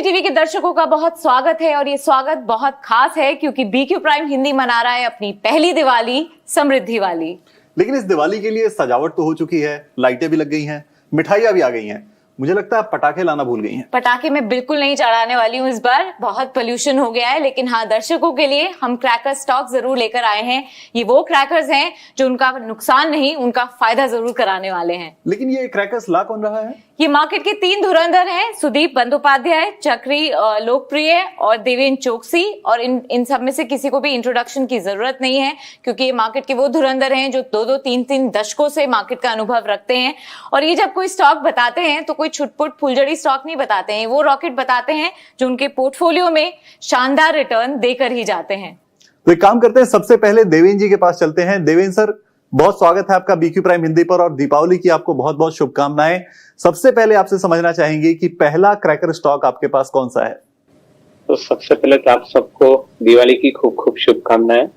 TV के दर्शकों का बहुत स्वागत है और ये स्वागत बहुत खास है क्योंकि बीक्यू प्राइम हिंदी मना रहा है अपनी पहली दिवाली समृद्धि वाली। लेकिन इस दिवाली के लिए सजावट तो हो चुकी है, लाइटें भी लग गई हैं, मिठाइयां भी आ गई हैं। मुझे लगता है आप पटाखे लाना भूल गई हैं। पटाखे मैं बिल्कुल नहीं चढ़ाने वाली हूँ इस बार, बहुत पोल्यूशन हो गया है। लेकिन हाँ, दर्शकों के लिए हम क्रैकर स्टॉक जरूर लेकर आए हैं। ये वो क्रैकर्स हैं जो उनका नुकसान नहीं, उनका फायदा जरूर कराने वाले हैं। लेकिन ये क्रैकर्स ला कौन रहा है? ये मार्केट के 3 धुरंधर हैं, सुदीप बंदोपाध्याय, चक्री लोकप्रिय और देवेंद्र चोकसी। और इन सब में से किसी को भी इंट्रोडक्शन की जरूरत नहीं है क्योंकि ये मार्केट के वो धुरंधर हैं जो 2-2, 3-3 दशकों से मार्केट का अनुभव रखते हैं। और ये जब कोई स्टॉक बताते हैं तो कोई छुटपुट फुलझड़ी स्टॉक नहीं बताते हैं, वो रॉकेट बताते हैं जो उनके पोर्टफोलियो में शानदार रिटर्न देकर ही जाते हैं। तो एक काम करते हैं, सबसे पहले देवेंद्र जी के पास चलते हैं। देवेंद्र सर, बहुत स्वागत है आपका बीक्यू प्राइम हिंदी पर और दीपावली की आपको बहुत बहुत शुभकामनाएं। सबसे पहले आपसे समझना चाहेंगे कि पहला क्रैकर स्टॉक आपके पास कौन सा है? तो सबसे पहले तो आप सबको दिवाली की खूब खूब शुभकामनाएं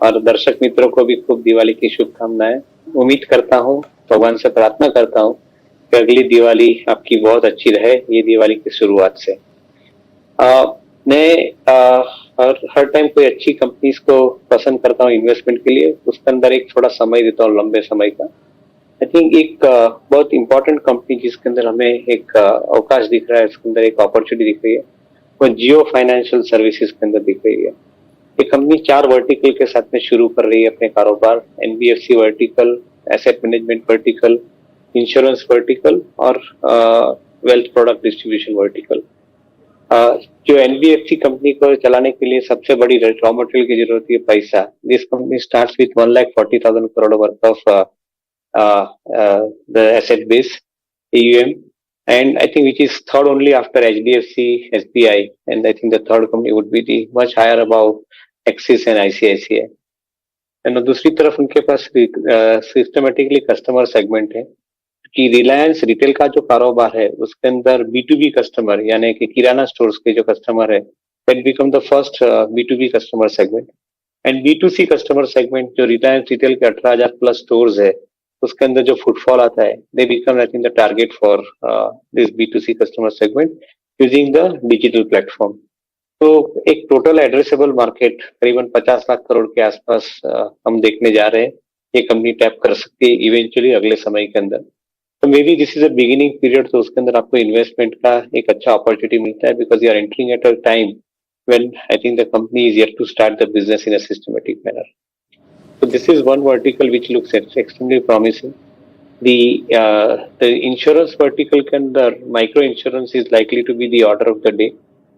और दर्शक मित्रों को भी खूब दिवाली की शुभकामनाएं। उम्मीद करता हूं, भगवान से प्रार्थना करता हूं कि अगली दिवाली आपकी बहुत अच्छी रहे, ये दिवाली की शुरुआत से। मैं हर टाइम कोई अच्छी कंपनीज को पसंद करता हूँ इन्वेस्टमेंट के लिए, उसके अंदर एक थोड़ा समय देता हूँ, लंबे समय का। आई थिंक एक बहुत इंपॉर्टेंट कंपनी जिसके अंदर हमें एक अवकाश दिख रहा है, इसके अंदर एक अपॉर्चुनिटी दिख रही है, वो जियो फाइनेंशियल सर्विसेज के अंदर दिख रही है। ये कंपनी 4 वर्टिकल के साथ में शुरू कर रही है अपने कारोबार। NBFC vertical, asset management vertical, insurance vertical और वेल्थ प्रोडक्ट डिस्ट्रीब्यूशन वर्टिकल। जो एनबीएफसी कंपनी को चलाने के लिए सबसे बड़ी रॉ मटेरियल की जरूरत है पैसा। This company starts with 1,40,000 crore worth of the asset base AUM, and I think which is third only after HDFC, SBI, and I think the third company would be the much higher above Axis and ICICI. And दूसरी तरफ उनके पास systematically customer segment है कि Reliance retail का जो कारोबार है उसके अंदर B2B कस्टमर यानी कि किराना स्टोर्स के जो कस्टमर है, that become the first B2B customer segment. And B2C customer segment जो रिलायंस रिटेल के 18,000 प्लस स्टोर्स है उसके अंदर जो फुटफॉल आता है, they become I think the target for this B2C customer segment using the digital platform. तो एक टोटल एड्रेसेबल मार्केट करीबन 50 लाख करोड़ के आसपास हम देखने जा रहे हैं। ये कंपनी टैप कर सकती है इवेंचुअली अगले समय के अंदर। तो may be this is a beginning period, तो उसके अंदर आपको इन्वेस्टमेंट का एक अच्छा अपॉर्चुनिटी मिलता है because you are entering at a time when I think the company is yet to start the business in a systematic manner. So this is one vertical which looks extremely promising. The insurance vertical the micro insurance is likely to be the order of the day.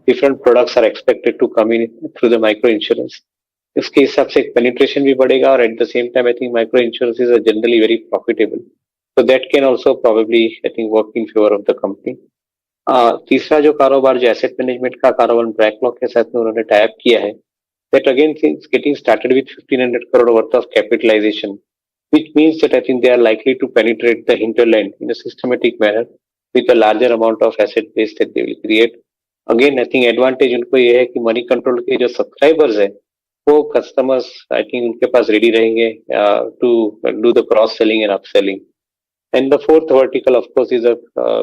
Different products are expected to come in through the micro insurance. इसके हिसाब से penetration भी बढ़ेगा और at the same time I think micro insurances are generally very profitable. So that can also probably I think work in favor of the company. तीसरा जो कारोबार जो एसेट मैनेजमेंट का कारोबार ब्लैकलॉक के साथ में उन्होंने टाइप किया है, that again is getting started with 1,500 crore worth of capitalization, which means that I think they are likely to penetrate the hinterland in a systematic manner with a larger amount of asset base that they will create. Again, I think advantage उनको ये है कि money control के जो subscribers है वो customers I think उनके पास ready रहेंगे to do the cross selling and upselling. And the fourth vertical of course is a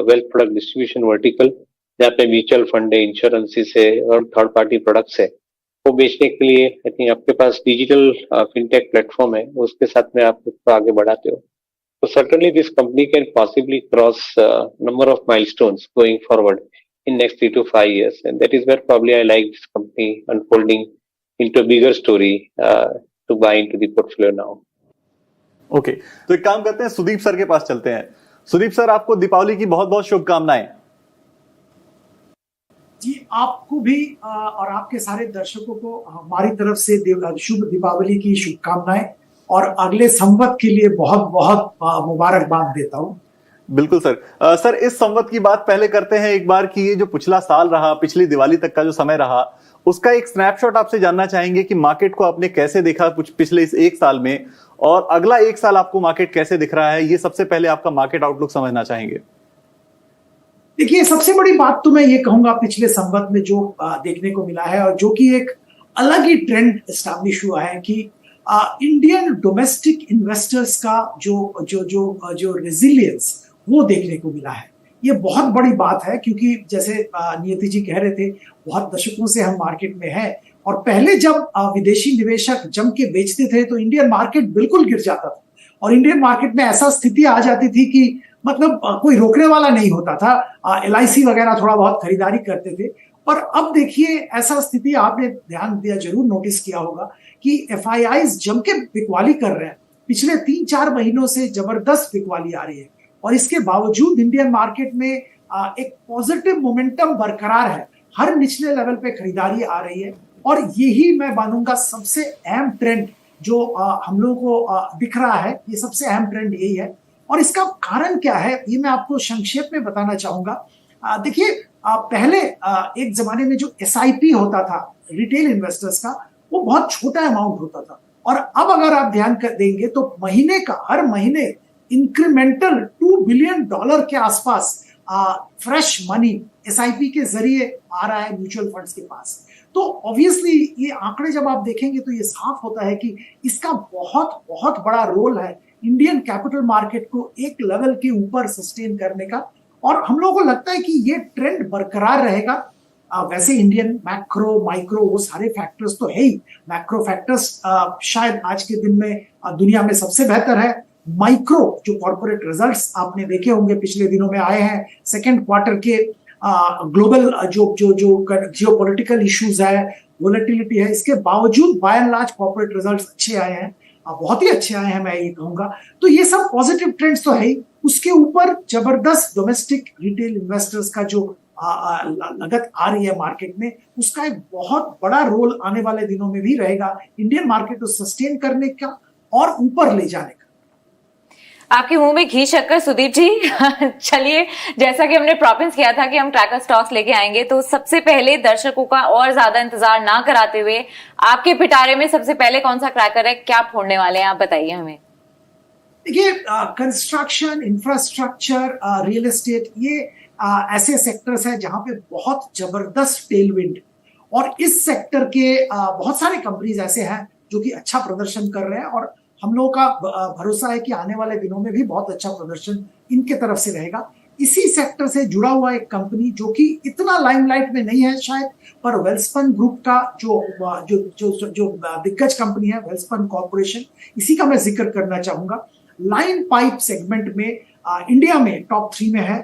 wealth product distribution vertical, जहाँ पे म्यूचुअल फंड है, इंश्योरेंसेस है और थर्ड पार्टी प्रोडक्ट्स है, वो बेचने के लिए आई थिंक आपके पास डिजिटल फिनटेक प्लेटफॉर्म है, उसके साथ में आप उसको आगे बढ़ाते हो। तो certainly this company can possibly cross number of milestones going forward in next 3 to 5 years, and that is where probably I like this company unfolding into a bigger story to buy into the portfolio now. Okay, तो एक काम करते हैं, Sudeep sir के पास चलते हैं। Sudeep sir, आपको दीपावली की बहुत बहुत शुभकामनाएं। जी, आपको भी और आपके सारे दर्शकों को हमारी तरफ से शुभ दीपावली की शुभकामनाएं और अगले संवत के लिए बहुत बहुत मुबारकबाद देता हूं। बिल्कुल सर। सर, इस संवत की बात पहले करते हैं एक बार कि ये जो पिछला साल रहा, पिछली दिवाली तक का जो समय रहा, उसका एक स्नैपशॉट आपसे जानना चाहेंगे कि मार्केट को आपने कैसे देखा पिछले इस 1 साल में और अगला 1 साल आपको मार्केट कैसे दिख रहा है। ये सबसे पहले आपका मार्केट आउटलुक समझना चाहेंगे। देखिए, सबसे बड़ी बात तो मैं ये कहूंगा पिछले संवत में जो देखने को मिला है और जो कि एक अलग ही ट्रेंड एस्टैब्लिश हुआ है कि इंडियन डोमेस्टिक इन्वेस्टर्स का जो रेजिलियंस वो देखने को मिला है। ये बहुत बड़ी बात है, क्योंकि जैसे नियति जी कह रहे थे, बहुत दशकों से हम मार्केट में हैं, और पहले जब विदेशी निवेशक जम के बेचते थे तो इंडियन मार्केट बिल्कुल गिर जाता था, और इंडियन मार्केट में ऐसा स्थिति आ जाती थी कि मतलब कोई रोकने वाला नहीं होता था। LIC वगैरह थोड़ा बहुत खरीदारी करते थे। पर अब देखिए, ऐसा स्थिति आपने ध्यान दिया, जरूर नोटिस किया होगा कि FIIs जम के बिकवाली कर रहे हैं। पिछले 3-4 महीनों से जबरदस्त बिकवाली आ रही है, और इसके बावजूद इंडियन मार्केट में एक पॉजिटिव मोमेंटम बरकरार है। हर निचले लेवल पे खरीदारी आ रही है, और यही मैं मानूंगा सबसे अहम ट्रेंड जो हम लोगों को दिख रहा है। ये सबसे अहम ट्रेंड यही है, और इसका कारण क्या है ये मैं आपको संक्षेप में बताना चाहूंगा। देखिए, पहले एक जमाने में जो SIP होता था रिटेल इन्वेस्टर्स का, वो बहुत छोटा अमाउंट होता था, और अब अगर आप ध्यान देंगे तो महीने का, हर महीने इंक्रीमेंटल $2 बिलियन के आसपास फ्रेश मनी SIP के जरिए आ रहा है म्यूचुअल फंड्स के पास। तो ऑब्वियसली ये आंकड़े जब आप देखेंगे तो ये साफ होता है कि इसका बहुत बहुत बड़ा रोल है इंडियन कैपिटल मार्केट को एक लेवल के ऊपर सस्टेन करने का, और हम लोगों को लगता है कि ये ट्रेंड बरकरार रहेगा। वैसे इंडियन मैक्रो माइक्रो वो सारे फैक्टर्स तो है ही। मैक्रो फैक्टर्स शायद आज के दिन में दुनिया में सबसे बेहतर है। माइक्रो जो कॉर्पोरेट रिजल्ट्स आपने देखे होंगे पिछले दिनों में आए हैं, सेकेंड क्वार्टर के ग्लोबल जो जो जो जियोपॉलिटिकल इश्यूज है, वोलेटिलिटी है, इसके बावजूद by and large corporate results अच्छे आए हैं, बहुत ही अच्छे आए हैं मैं ये कहूंगा। तो ये सब पॉजिटिव ट्रेंड्स तो है ही। उसके ऊपर जबरदस्त डोमेस्टिक रिटेल इन्वेस्टर्स का जो लगत आ रही है मार्केट में, उसका एक बहुत बड़ा रोल आने वाले दिनों में भी रहेगा इंडियन मार्केट को सस्टेन करने का और ऊपर ले जाने का। आपके मुंह में घी शक्कर सुदीप जी। चलिए, जैसा कि हमने प्रॉमिस किया था कि हम ट्रैकर स्टॉक्स लेके आएंगे, तो सबसे पहले दर्शकों का और ज्यादा इंतजार ना कराते हुए आपके पिटारे में सबसे पहले कौन सा क्रैकर है, क्या फोड़ने वाले हैं, आप बताइए हमें। देखिए, कंस्ट्रक्शन, इंफ्रास्ट्रक्चर, रियल एस्टेट, ये ऐसे सेक्टर्स हैं जहां पे बहुत जबरदस्त टेलविंड, और इस सेक्टर के बहुत सारे कंपनीज ऐसे हैं जो कि अच्छा प्रदर्शन कर रहे हैं, और हम लोगों का भरोसा है कि आने वाले दिनों में भी बहुत अच्छा प्रदर्शन इनके तरफ से रहेगा। इसी सेक्टर से जुड़ा हुआ एक कंपनी जो कि इतना लाइमलाइट में नहीं है शायद, पर वेल्सपन ग्रुप का जो जो जो जो दिग्गज कंपनी है, वेल्सपन कॉर्पोरेशन, इसी का मैं जिक्र करना चाहूंगा। लाइन पाइप सेगमेंट में इंडिया में टॉप 3 में है,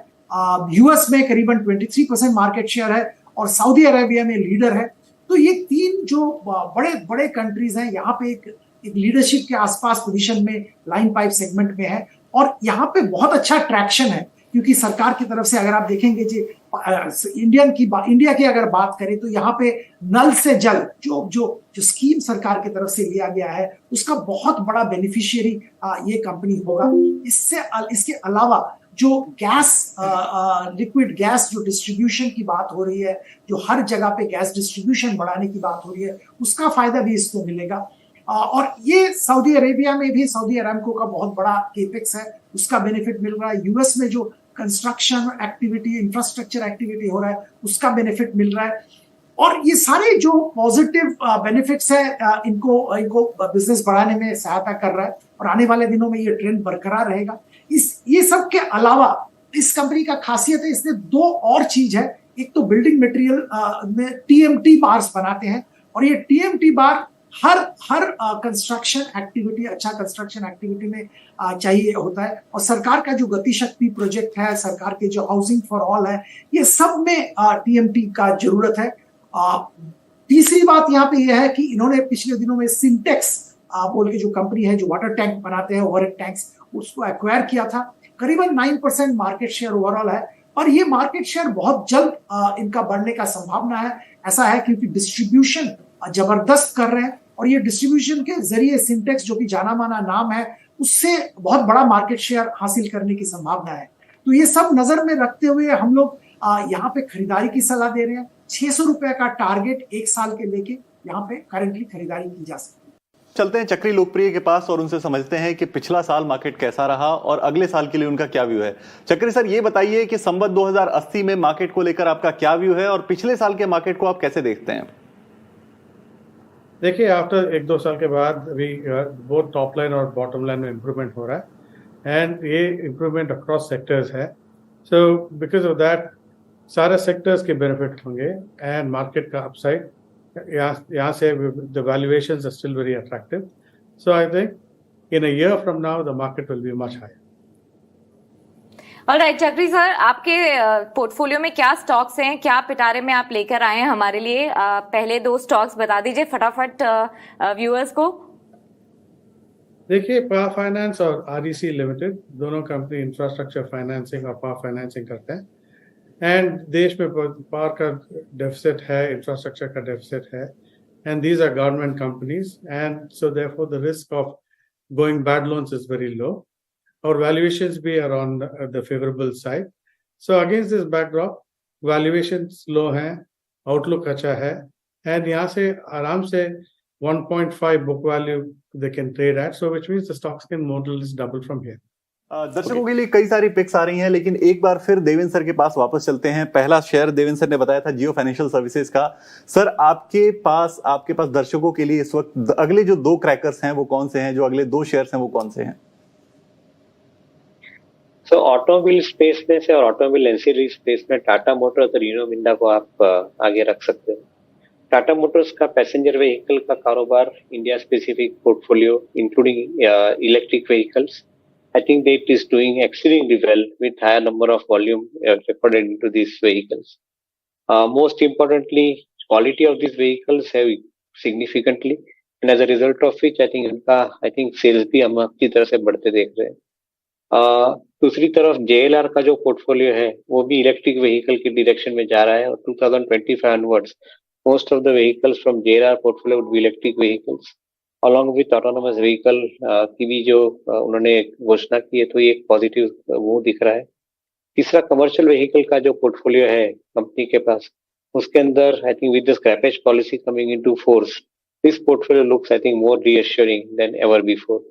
यूएस में करीबन 23% मार्केट शेयर है, और सऊदी अरेबिया में लीडर है। तो ये 3 जो बड़े बड़े कंट्रीज हैं, यहाँ पे एक लीडरशिप के आसपास पोजीशन में लाइन पाइप सेगमेंट में है, और यहाँ पे बहुत अच्छा ट्रैक्शन है, क्योंकि सरकार की तरफ से अगर आप देखेंगे जी, इंडिया की अगर बात करें तो यहाँ पे नल से जल जो जो जो स्कीम सरकार की तरफ से लिया गया है, उसका बहुत बड़ा बेनिफिशियरी ये कंपनी होगा। इसके अलावा जो गैस, लिक्विड गैस जो डिस्ट्रीब्यूशन की बात हो रही है, जो हर जगह पे गैस डिस्ट्रीब्यूशन बढ़ाने की बात हो रही है, उसका फायदा भी इसको मिलेगा। और ये सऊदी अरेबिया में भी सऊदी अरामको का बहुत बड़ा केपेक्स है, उसका बेनिफिट मिल रहा है। यूएस में जो कंस्ट्रक्शन एक्टिविटी, इंफ्रास्ट्रक्चर एक्टिविटी हो रहा है, उसका बेनिफिट मिल रहा है। और ये सारे जो पॉजिटिव बेनिफिट्स है, इनको बिजनेस बढ़ाने में सहायता कर रहा है, और आने वाले दिनों में ये ट्रेंड बरकरार रहेगा। ये सब के अलावा इस कंपनी का खासियत है, इसने 2 और चीज है। एक तो बिल्डिंग मटेरियल में TMT बार्स बनाते हैं, और ये TMT बार हर कंस्ट्रक्शन एक्टिविटी, अच्छा कंस्ट्रक्शन एक्टिविटी में चाहिए होता है, और सरकार का जो गति शक्ति प्रोजेक्ट है, सरकार के जो हाउसिंग फॉर ऑल है, ये सब में TMT का जरूरत है। तीसरी बात यहाँ पे यह है कि इन्होंने पिछले दिनों में सिंटेक्स बोल के जो कंपनी है, जो वाटर टैंक बनाते हैं, ओवरहेड टैंक्स, उसको एक्वायर किया था। करीबन 9% मार्केट शेयर ओवरऑल है, और ये मार्केट शेयर बहुत जल्द इनका बढ़ने का संभावना है। ऐसा है क्योंकि डिस्ट्रीब्यूशन जबरदस्त कर रहे हैं, और ये डिस्ट्रीब्यूशन के जरिए सिंटेक्स जो कि जाना माना नाम है, उससे बहुत बड़ा मार्केट शेयर हासिल करने की संभावना है। तो ये सब नजर में रखते हुए हम लोग यहाँ पे खरीदारी की सलाह दे रहे हैं। 600 रुपए का टारगेट 1 साल के लेके यहाँ पे करेंटली खरीदारी की जा सकती है। चलते हैं चक्री लोकप्रिय के पास और उनसे समझते हैं कि पिछला साल मार्केट कैसा रहा और अगले साल के लिए उनका क्या व्यू है। चक्री सर, ये बताइए कि संवत 2080 में मार्केट को लेकर आपका क्या व्यू है, और पिछले साल के मार्केट को आप कैसे देखते हैं? देखिए, आफ्टर 1-2 साल के बाद अभी बोथ टॉप लाइन और बॉटम लाइन में इम्प्रूवमेंट हो रहा है, एंड ये इम्प्रूवमेंट अक्रॉस सेक्टर्स है। So because of that, सारे सेक्टर्स के बेनिफिट होंगे एंड मार्केट का अपसाइड यहाँ से the valuations are still very attractive. So I think in a year from now the market will be much higher. Alright चक्री sir, आपके portfolio में क्या स्टॉक्स हैं, क्या पिटारे में आप लेकर आए हैं हमारे लिए? पहले 2 स्टॉक्स बता दीजिए फटाफट व्यूअर्स को। देखिए, पावर फाइनेंस और आरईसी लिमिटेड दोनों कंपनी इंफ्रास्ट्रक्चर फाइनेंसिंग और पावर फाइनेंसिंग करते हैं एंड देश में पावर का डेफिसिट है, इंफ्रास्ट्रक्चर का डेफिसिट है and these are government companies and so therefore the risk of going bad loans is very low और वैल्यूएशंस भी are on the favourable side. So against this backdrop valuations low हैं, outlook अच्छा है and यहाँ से आराम से 1.5 book value they can trade at, so which means the stocks can more or less double from here. दर्शकों के लिए कई सारी पिक्स आ रही हैं, लेकिन एक बार फिर देवेंद्र सर के पास वापस चलते हैं। पहला शेयर देवेंद्र सर ने बताया था जियो फाइनेंशियल सर्विसेज का। सर आपके पास दर्शकों के लिए इस वक्त अगले जो 2 क्रैकर्स हैं वो कौन से हैं, जो अगले 2 शेयर्स हैं वो कौन से हैं? सो ऑटोमोबाइल स्पेस में से और ऑटोमोबाइल एंसिलरी स्पेस में टाटा मोटर्स और हीरो मिंडा को आप आगे रख सकते हैं। टाटा मोटर्स का पैसेंजर व्हीकल का कारोबार India specific portfolio including electric vehicles, I think that is doing exceedingly well with higher number of volume recorded into these vehicles. Most importantly, quality of these vehicles have significantly, and as a result of which I think sales भी हम अच्छी तरह से बढ़ते देख रहे हैं। दूसरी तरफ JLR का जो पोर्टफोलियो है वो भी इलेक्ट्रिक व्हीकल की डायरेक्शन में जा रहा है और 2025 onwards most of the vehicles from JLR portfolio would be electric vehicles along with autonomous vehicle की भी जो उन्होंने घोषणा की है, तो ये एक पॉजिटिव वो दिख रहा है। तीसरा कमर्शियल व्हीकल का जो पोर्टफोलियो है कंपनी के पास, उसके अंदर I think with the scrappage policy coming into force, this portfolio looks I think more reassuring then ever before.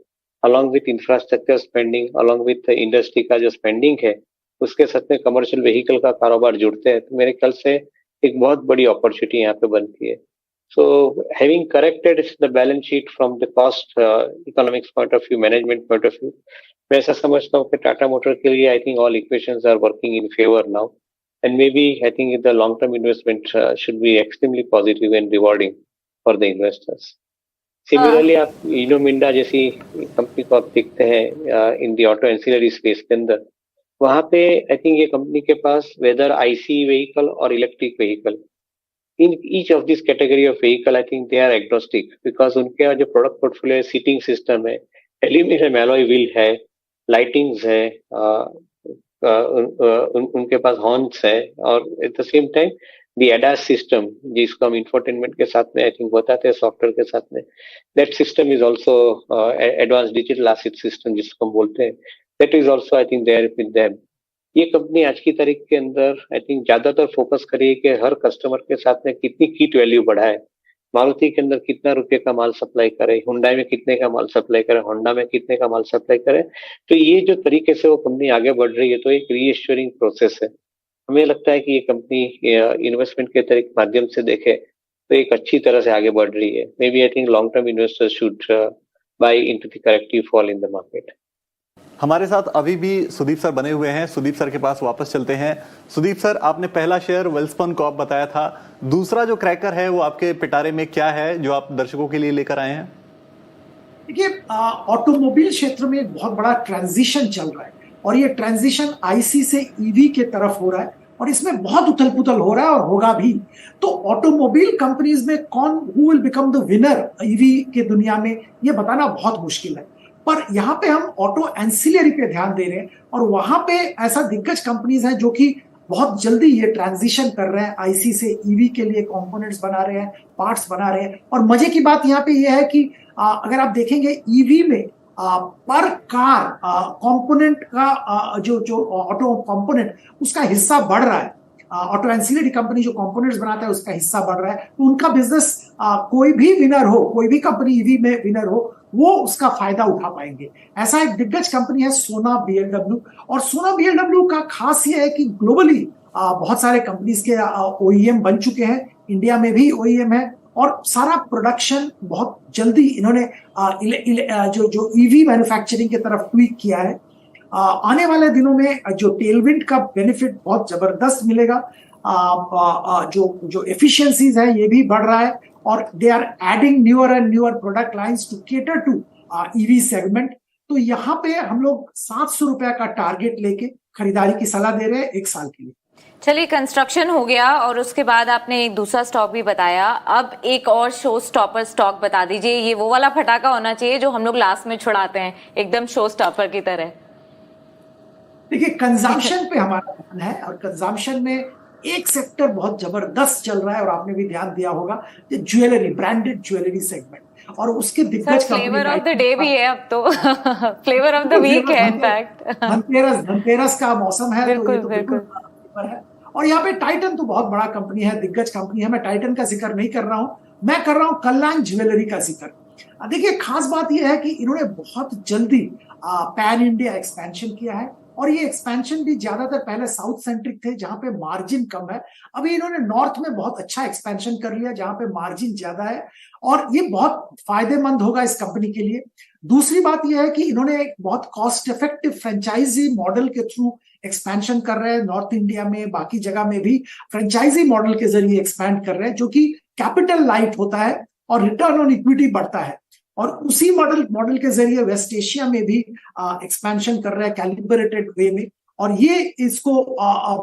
Along with infrastructure spending, along with industry का जो स्पेंडिंग है उसके साथ में कमर्शियल व्हीकल का कारोबार जुड़ते हैं, तो मेरे ख्याल से एक बहुत बड़ी अपॉर्चुनिटी यहाँ पे बनती है। So having corrected the balance sheet from the cost economics point of view, management point of view, मैं ऐसा समझता हूँ कि टाटा मोटर के लिए I think all equations are working in favor now, and maybe I think the long-term investment should be extremely positive and rewarding for the investors. Similarly, आप इनो मिंडा जैसी company को आप देखते हैं in the auto ancillary space के अंदर, वहाँ पे I think ये कंपनी के पास whether IC vehicle और electric vehicle, in each of this category of vehicle, I think they are agnostic because उनके जो product portfolio है, seating system है, aluminum alloy wheel है, lightings है, उनके पास horns है और at the same time the ADAS system जिसको हम infotainment के साथ में I think बताते हैं सॉफ्टवेयर के साथ में, that system is also advanced digital asset system जिसको हम बोलते हैं, that is also I think there with them. ये कंपनी आज की तारीख के अंदर आई थिंक ज्यादातर फोकस करिए कि हर कस्टमर के साथ में कितनी किट वैल्यू बढ़ाए, मारुति के अंदर कितना रुपए का माल सप्लाई करे, हुंडई में कितने का माल सप्लाई करे, होंडा में कितने का माल सप्लाई करे। तो ये जो तरीके से वो कंपनी आगे बढ़ रही है तो एक रीएश्योरिंग प्रोसेस है। हमें लगता है कि ये कंपनी इन्वेस्टमेंट के तरीके माध्यम से देखे तो एक अच्छी तरह से आगे बढ़ रही है। Maybe I think long term investors should buy into the corrective fall in the market. हमारे साथ अभी भी सुदीप सर बने हुए हैं, सुदीप सर के पास वापस चलते हैं। सुदीप सर, आपने पहला शेयर वेल्सपन कॉर्प बताया था, दूसरा जो क्रैकर है वो आपके पिटारे में क्या है जो आप दर्शकों के लिए लेकर आए हैं? देखिए, ऑटोमोबाइल क्षेत्र में एक बहुत बड़ा ट्रांजिशन चल रहा है और ये ट्रांजिशन आईसी से ईवी के तरफ हो रहा है और इसमें बहुत उथल पुथल हो रहा है और होगा भी। तो ऑटोमोबाइल कंपनीज में कौन who will become the winner EV के दुनिया में, ये बताना बहुत मुश्किल है, पर यहाँ पे हम ऑटो एंसिलरी पे ध्यान दे रहे हैं और वहां पे ऐसा दिग्गज कंपनीज हैं जो कि बहुत जल्दी ये ट्रांजिशन कर रहे हैं, आईसी से ईवी के लिए कंपोनेंट्स बना रहे हैं, पार्ट्स बना रहे हैं। और मजे की बात यहाँ पे ये है कि अगर आप देखेंगे ईवी में पर कार कंपोनेंट का जो ऑटो कंपोनेंट उसका हिस्सा बढ़ रहा है, ऑटो एंसिलरी कंपनी जो कंपोनेंट्स बनाता है उसका हिस्सा बढ़ रहा है, तो उनका बिजनेस कोई भी विनर हो, कोई भी कंपनी ईवी में विनर हो, वो उसका फायदा उठा पाएंगे। ऐसा एक दिग्गज कंपनी है सोना बीएलडब्ल्यू, और सोना बीएलडब्ल्यू का खास ये है कि ग्लोबली बहुत सारे कंपनीज के ओईएम बन चुके हैं, इंडिया में भी ओईएम है और सारा प्रोडक्शन बहुत जल्दी इन्होंने जो ईवी मैन्युफैक्चरिंग की तरफ ट्वीक किया है। आने वाले दिनों में जो टेलविंड का बेनिफिट बहुत जबरदस्त मिलेगा। जो एफिशिएंसीज है ये भी बढ़ रहा है और they are adding newer and newer product lines to cater to EV segment. तो यहाँ पे हम लोग 700 रुपए का टारगेट लेके खरीदारी की सलाह दे रहे हैं 1 साल के लिए। चलिए, कंस्ट्रक्शन हो गया और उसके बाद आपने एक दूसरा स्टॉक भी बताया। अब एक और शो स्टॉपर स्टॉक बता दीजिए। ये वो वाला फटाका होना चाहिए जो हम लोग लास्ट में छुड़ाते हैं, एकदम शो स्टॉपर की तरह। देखिए, कंजम्पशन पे हमारा ध्यान है और कंजम्पशन में एक सेक्टर बहुत जबरदस्त चल रहा है और आपने भी ध्यान दिया होगा, ये ज्वेलरी, ब्रांडेड ज्वेलरी सेगमेंट, और उसके दिग्गज फ्लेवर ऑफ द डे भी है अब तो। फ्लेवर ऑफ द वीक है इनफैक्ट। धनतेरस का मौसम है, तो ये तो बिल्कुल। फ्लेवर है। और यहाँ पे टाइटन तो बहुत बड़ा कंपनी है, दिग्गज कंपनी है। मैं टाइटन का जिक्र नहीं कर रहा हूं, मैं कर रहा हूं कल्याण ज्वेलरी का जिक्र। देखिए, खास बात यह है कि इन्होंने बहुत जल्दी पैन इंडिया एक्सपेंशन किया है और ये एक्सपेंशन भी ज्यादातर पहले साउथ सेंट्रिक थे जहां पे मार्जिन कम है। अभी इन्होंने नॉर्थ में बहुत अच्छा एक्सपेंशन कर लिया जहां पे मार्जिन ज्यादा है और ये बहुत फायदेमंद होगा इस कंपनी के लिए। दूसरी बात यह है कि इन्होंने एक बहुत कॉस्ट इफेक्टिव फ्रेंचाइजी मॉडल के थ्रू एक्सपेंशन कर रहे हैं। नॉर्थ इंडिया में, बाकी जगह में भी फ्रेंचाइजी मॉडल के जरिए एक्सपैंड कर रहे हैं, जो कि कैपिटल लाइट होता है और रिटर्न ऑन इक्विटी बढ़ता है। और उसी मॉडल के जरिए वेस्ट एशिया में भी एक्सपेंशन कर रहा है कैलिब्रेटेड वे में, और ये इसको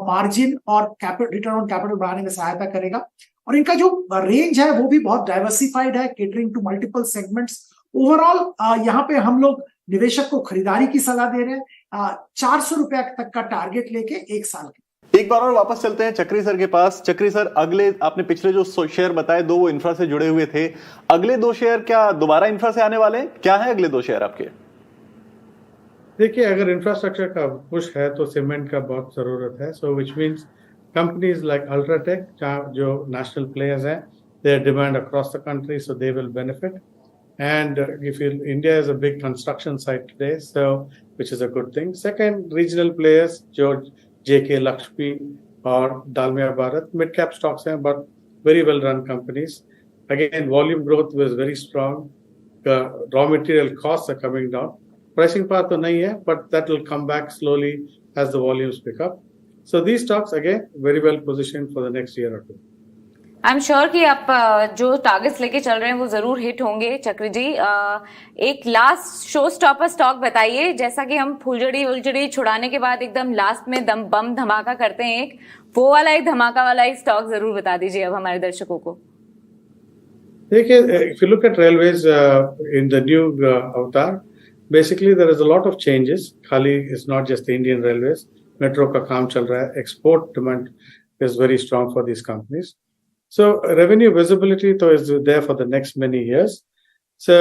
मार्जिन और रिटर्न ऑन कैपिटल बढ़ाने में सहायता करेगा। और इनका जो रेंज है वो भी बहुत डाइवर्सिफाइड है, catering to multiple segments. Overall यहाँ पे हम लोग निवेशक को खरीदारी की सलाह दे रहे हैं 400 रुपए तक का टारगेट लेके 1 साल के। एक बार और वापस चलते हैं चक्री सर के पास। चक्री सर, अगले आपने पिछले जो शेयर बताए 2 वो इंफ्रा से जुड़े हुए थे, अगले 2 शेयर क्या दोबारा इंफ्रा से आने वाले हैं? क्या है अगले 2 शेयर आपके? देखिए, अगर इंफ्रास्ट्रक्चर का पुश है तो सीमेंट का बहुत जरूरत है। So which means companies like UltraTech, जो नेशनल प्लेयर्स हैं, their demand across the country, so they will benefit. And if India is a big construction site today, so which is a good thing. Second, regional players, जो JK Lakshmi और Dalmia Bharat, mid-cap stocks हैं, but very well-run companies. Again, volume growth was very strong. The raw material costs are coming down. Pricing power तो नहीं है, but that will come back slowly as the volumes pick up. So these stocks, again, very well positioned for the next year or two. I am sure कि आप जो targets लेके चल रहे हैं वो जरूर हिट होंगे। चक्र जी, एक लास्ट शो स्टॉपर स्टॉक बताइए। जैसा कि हम फुलझड़ी उलझड़ी छुड़ाने के बाद एकदम लास्ट में बम धमाका करते हैं, एक वो वाला एक धमाका वाला एक स्टॉक जरूर बता दीजिए अब हमारे दर्शकों को। देखिए, if you look at railways in the new avatar, basically there is a lot of changes. खाली it's not just the Indian railways. Metro का काम चल रहा है, export demand is very strong for these companies. So revenue visibility though is there for the next many years. So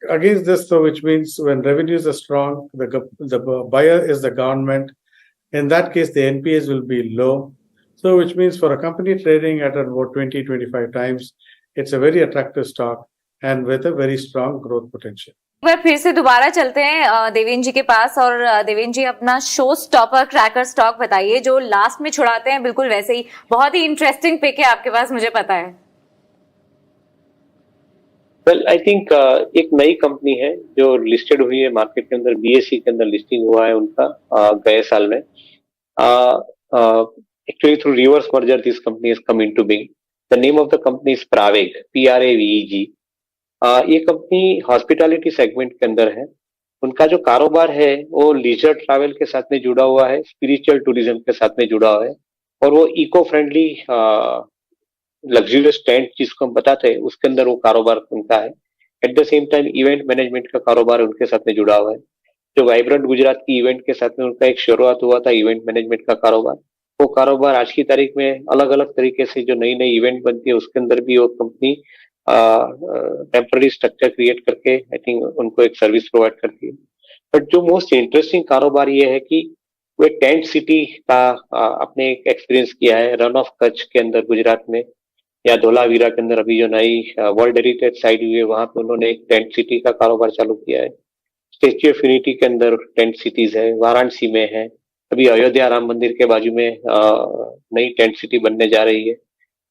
against this, though, which means when revenues are strong, the buyer is the government. In that case, the NPAs will be low. So which means for a company trading at about 20-25 times, it's a very attractive stock and with a very strong growth potential. एक बार फिर से दोबारा चलते हैं देवेंद्र जी के पास, और देवेंद्र जी अपना show stopper cracker stock बताइए जो लास्ट में छुड़ाते हैं, बिल्कुल वैसे ही। बहुत ही इंटरेस्टिंग पिक है आपके पास, मुझे पता है। वेल, आई थिंक एक नई कंपनी है जो लिस्टेड हुई है मार्केट के अंदर, BSE के अंदर लिस्टिंग हुआ है उनका गए साल में। Actually through reverse merger this company has come into being. The name of the company is Praveg, PRAVEG। ये कंपनी हॉस्पिटैलिटी सेगमेंट के अंदर है। उनका जो कारोबार है वो लीजर ट्रैवल के साथ में जुड़ा हुआ है, स्पिरिचुअल टूरिज्म के साथ में जुड़ा हुआ है, और वो इको फ्रेंडली लग्जरियस टेंट जिसको हम बताते हैं उसके अंदर वो कारोबार उनका है। At the same time event management का कारोबार उनके साथ में जुड़ा हुआ है। जो वाइब्रेंट गुजरात की इवेंट के साथ में उनका एक शुरुआत हुआ था इवेंट मैनेजमेंट का कारोबार, वो कारोबार आज की तारीख में अलग अलग तरीके से जो नई नई इवेंट बनती है उसके अंदर भी वो कंपनी टेम्पररी स्ट्रक्चर क्रिएट करके आई थिंक उनको एक सर्विस प्रोवाइड करती है। बट जो मोस्ट इंटरेस्टिंग कारोबार ये है कि वो एक टेंट सिटी का आपने एक एक्सपीरियंस किया है रन ऑफ कच्छ के अंदर गुजरात में, या धोलावीरा के अंदर अभी जो नई वर्ल्ड हेरिटेज साइट हुई है वहां पे उन्होंने एक टेंट सिटी का कारोबार चालू किया है। स्टेच्यू ऑफ यूनिटी के अंदर टेंट सिटीज है, वाराणसी में है, अभी अयोध्या राम मंदिर के बाजू में नई टेंट सिटी बनने जा रही है।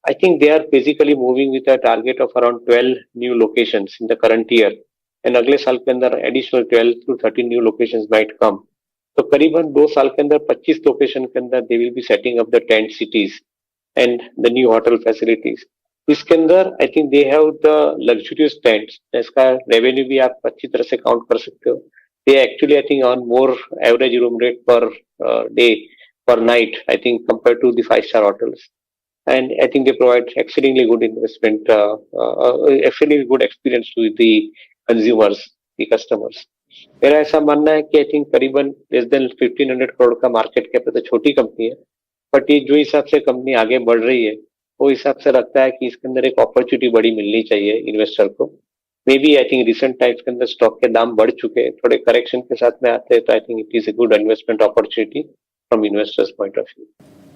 I think they are basically moving with a target of around 12 new locations in the current year, and अगले साल के अंदर additional 12 to 13 new locations might come. तो करीबन 2 साल के अंदर 25 लोकेशन के अंदर they will be setting up the tent cities and the new hotel facilities. इसके अंदर I think they have the luxurious tents, इसका रेवेन्यू भी आप अच्छी तरह से काउंट कर सकते हो। They actually I think on more average room rate per day per night, I think, compared to the 5-star hotels. And I think they provide exceedingly good investment, exceedingly good experience to the consumers, the customers. मेरा ऐसा मानना है कि I think करीबन less than 1500 crore का market cap है, तो छोटी कंपनी है, बट ये जो हिसाब से कंपनी आगे बढ़ रही है वो हिसाब से लगता है कि इसके अंदर एक अपॉर्चुनिटी बड़ी मिलनी चाहिए इन्वेस्टर को। Maybe I think recent times के अंदर स्टॉक के दाम बढ़ चुके हैं, थोड़े करेक्शन के साथ में आते हैं, तो I think it is a good investment opportunity from investors point of view.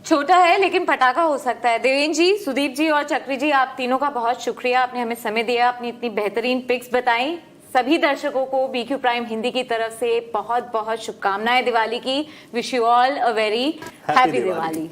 छोटा है लेकिन पटाखा हो सकता है। देवेंद्र जी, सुदीप जी और चक्री जी, आप तीनों का बहुत शुक्रिया, आपने हमें समय दिया, अपनी इतनी बेहतरीन पिक्स बताई। सभी दर्शकों को BQ प्राइम हिंदी की तरफ से बहुत बहुत शुभकामनाएं दिवाली की। Wish you all a very happy Diwali.